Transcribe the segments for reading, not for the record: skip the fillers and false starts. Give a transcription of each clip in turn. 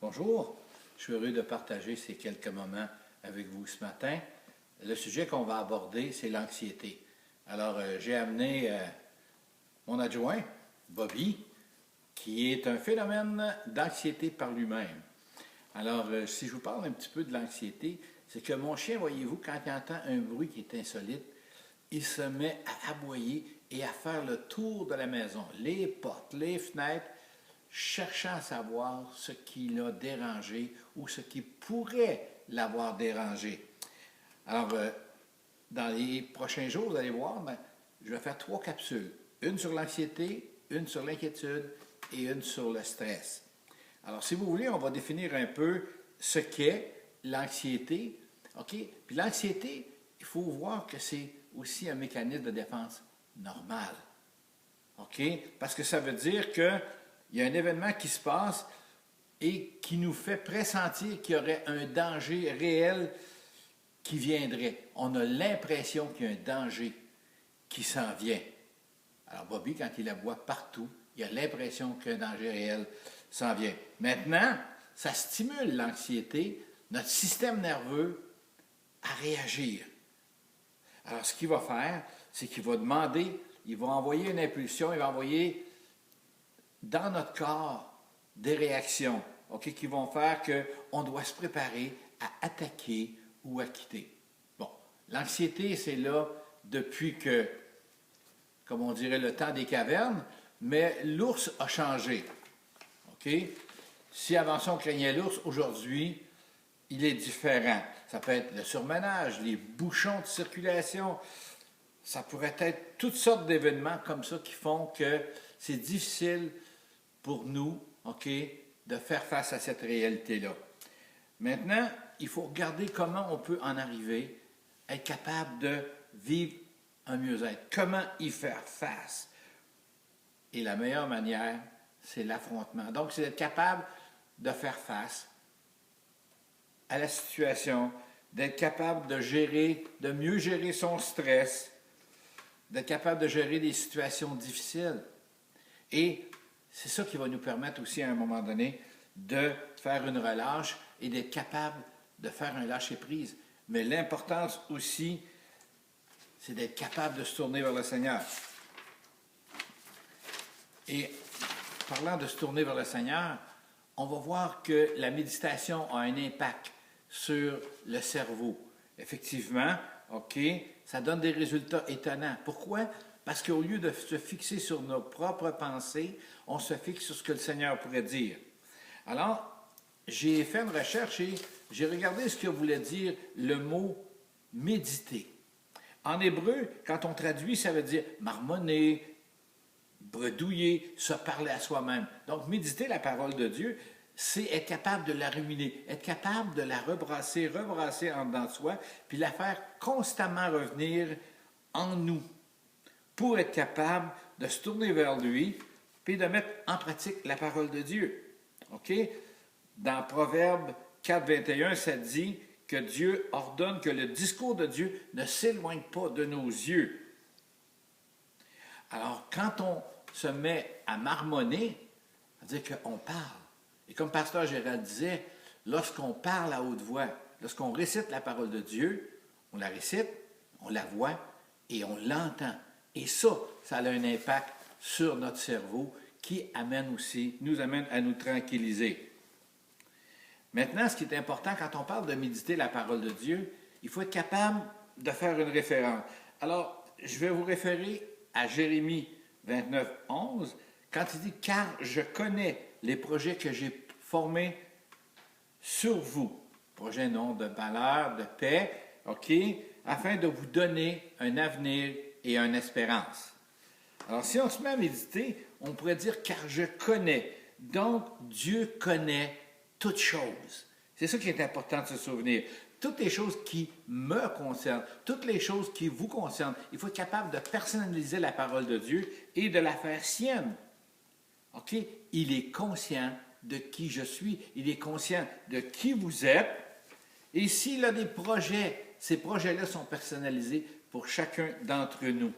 Bonjour, je suis heureux de partager ces quelques moments avec vous ce matin. Le sujet qu'on va aborder, c'est l'anxiété. Alors, j'ai amené mon adjoint, Bobby, qui est un phénomène d'anxiété par lui-même. Alors, si je vous parle un petit peu de l'anxiété, c'est que mon chien, voyez-vous, quand il entend un bruit qui est insolite, il se met à aboyer et à faire le tour de la maison, les portes, les fenêtres, cherchant à savoir ce qui l'a dérangé ou ce qui pourrait l'avoir dérangé. Alors, dans les prochains jours, vous allez voir, je vais faire 3 capsules. Une sur l'anxiété, une sur l'inquiétude et une sur le stress. Alors, si vous voulez, on va définir un peu ce qu'est l'anxiété. OK? Puis l'anxiété, il faut voir que c'est aussi un mécanisme de défense normal. OK? Parce que ça veut dire qu'il y a un événement qui se passe et qui nous fait pressentir qu'il y aurait un danger réel qui viendrait. On a l'impression qu'il y a un danger qui s'en vient. Alors Bobby, quand il aboie partout, il a l'impression qu'un danger réel s'en vient. Maintenant, ça stimule l'anxiété, notre système nerveux, à réagir. Alors, ce qu'il va faire, c'est qu'il va demander, il va envoyer une impulsion, il va envoyer dans notre corps des réactions, OK, qui vont faire qu'on doit se préparer à attaquer ou à quitter. Bon, l'anxiété, c'est là depuis que, comme on dirait, le temps des cavernes, mais l'ours a changé. OK? Si avant ça, on craignait l'ours, aujourd'hui, il est différent. Ça peut être le surmenage, les bouchons de circulation. Ça pourrait être toutes sortes d'événements comme ça qui font que c'est difficile pour nous, OK, de faire face à cette réalité-là. Maintenant, il faut regarder comment on peut en arriver à être capable de vivre un mieux-être. Comment y faire face. Et la meilleure manière, c'est l'affrontement. Donc, c'est d'être capable de faire face à la situation, d'être capable de gérer, de mieux gérer son stress, d'être capable de gérer des situations difficiles. Et c'est ça qui va nous permettre aussi à un moment donné de faire une relâche et d'être capable de faire un lâcher-prise. Mais l'importance aussi, c'est d'être capable de se tourner vers le Seigneur. Et parlant de se tourner vers le Seigneur, on va voir que la méditation a un impact sur le cerveau. Effectivement, OK, ça donne des résultats étonnants. Pourquoi? Parce qu'au lieu de se fixer sur nos propres pensées, on se fixe sur ce que le Seigneur pourrait dire. Alors, j'ai fait une recherche et j'ai regardé ce que voulait dire le mot « méditer ». En hébreu, quand on traduit, ça veut dire marmonner, bredouiller, se parler à soi-même. Donc, méditer la parole de Dieu, c'est être capable de la ruminer, être capable de la rebrasser en dedans de soi, puis la faire constamment revenir en nous, pour être capable de se tourner vers lui, puis de mettre en pratique la parole de Dieu. OK? Dans Proverbe 4, 21, ça dit que Dieu ordonne que le discours de Dieu ne s'éloigne pas de nos yeux. Alors, quand on se met à marmonner, c'est-à-dire qu'on parle. Et comme Pasteur Gérald disait, lorsqu'on parle à haute voix, lorsqu'on récite la parole de Dieu, on la récite, on la voit et on l'entend. Et ça a un impact sur notre cerveau qui nous amène à nous tranquilliser. Maintenant, ce qui est important, quand on parle de méditer la parole de Dieu, il faut être capable de faire une référence. Alors, je vais vous référer à Jérémie 29, 11, quand il dit « Car je connais les projets que j'ai formés sur vous. » Projet non de malheur, de paix, OK, afin de vous donner un avenir et une espérance. Alors, si on se met à méditer, on pourrait dire « Car je connais ». Donc, Dieu connaît toutes choses. C'est ça qui est important de se souvenir. Toutes les choses qui me concernent, toutes les choses qui vous concernent, il faut être capable de personnaliser la parole de Dieu et de la faire sienne. OK? Il est conscient de qui je suis, il est conscient de qui vous êtes, et s'il a des projets, ces projets-là sont personnalisés pour chacun d'entre nous.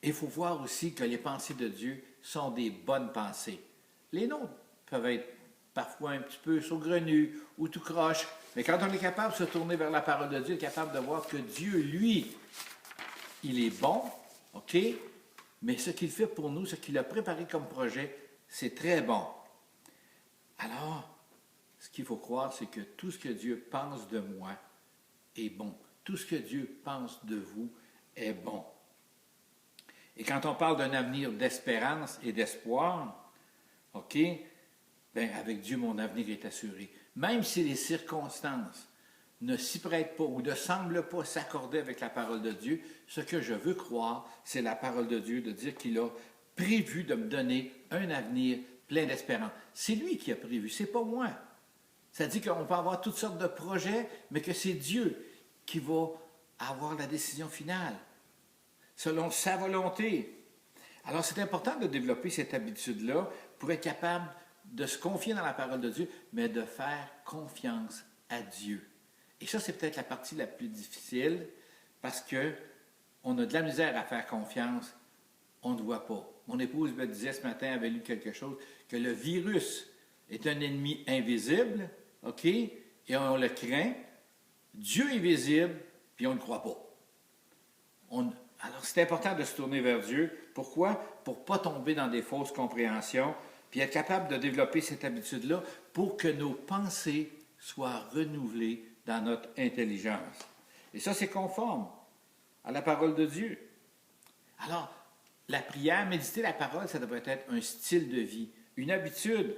Il faut voir aussi que les pensées de Dieu sont des bonnes pensées. Les nôtres peuvent être parfois un petit peu saugrenu ou tout croche. Mais quand on est capable de se tourner vers la parole de Dieu, capable de voir que Dieu, lui, il est bon, OK? Mais ce qu'il fait pour nous, ce qu'il a préparé comme projet, c'est très bon. Alors, ce qu'il faut croire, c'est que tout ce que Dieu pense de moi est bon. Tout ce que Dieu pense de vous est bon. Et quand on parle d'un avenir d'espérance et d'espoir, OK? Bien, avec Dieu, mon avenir est assuré. Même si les circonstances ne s'y prêtent pas ou ne semblent pas s'accorder avec la parole de Dieu, ce que je veux croire, c'est la parole de Dieu, de dire qu'il a prévu de me donner un avenir plein d'espérance. C'est lui qui a prévu, c'est pas moi. Ça dit qu'on peut avoir toutes sortes de projets, mais que c'est Dieu qui va avoir la décision finale, selon sa volonté. Alors, c'est important de développer cette habitude-là pour être capable de se confier dans la parole de Dieu, mais de faire confiance à Dieu. Et ça, c'est peut-être la partie la plus difficile parce qu'on a de la misère à faire confiance, on ne voit pas. Mon épouse me disait ce matin, avait lu quelque chose, que le virus est un ennemi invisible, OK, et on le craint. Dieu est visible, puis on ne croit pas. Alors, c'est important de se tourner vers Dieu. Pourquoi? Pour ne pas tomber dans des fausses compréhensions, puis être capable de développer cette habitude-là pour que nos pensées soient renouvelées dans notre intelligence. Et ça, c'est conforme à la parole de Dieu. Alors, la prière, méditer la parole, ça devrait être un style de vie, une habitude,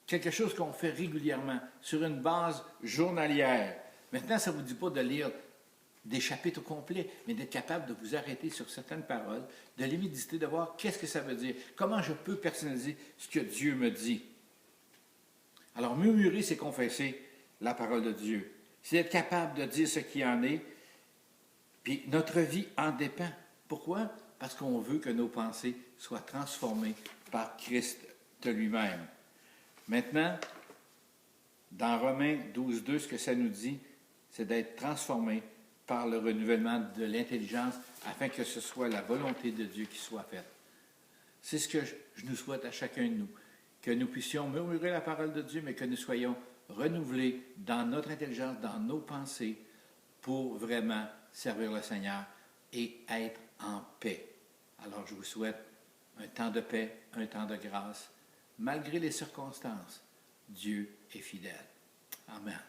quelque chose qu'on fait régulièrement, sur une base journalière. Maintenant, ça ne vous dit pas de lire des chapitres au complet, mais d'être capable de vous arrêter sur certaines paroles, de les méditer, de voir qu'est-ce que ça veut dire, comment je peux personnaliser ce que Dieu me dit. Alors, murmurer, c'est confesser la parole de Dieu. C'est être capable de dire ce qui en est, puis notre vie en dépend. Pourquoi? Parce qu'on veut que nos pensées soient transformées par Christ de lui-même. Maintenant, dans Romains 12, 2, ce que ça nous dit, c'est d'être transformé par le renouvellement de l'intelligence afin que ce soit la volonté de Dieu qui soit faite. C'est ce que je nous souhaite à chacun de nous, que nous puissions murmurer la parole de Dieu, mais que nous soyons renouvelés dans notre intelligence, dans nos pensées, pour vraiment servir le Seigneur et être en paix. Alors je vous souhaite un temps de paix, un temps de grâce. Malgré les circonstances, Dieu est fidèle. Amen.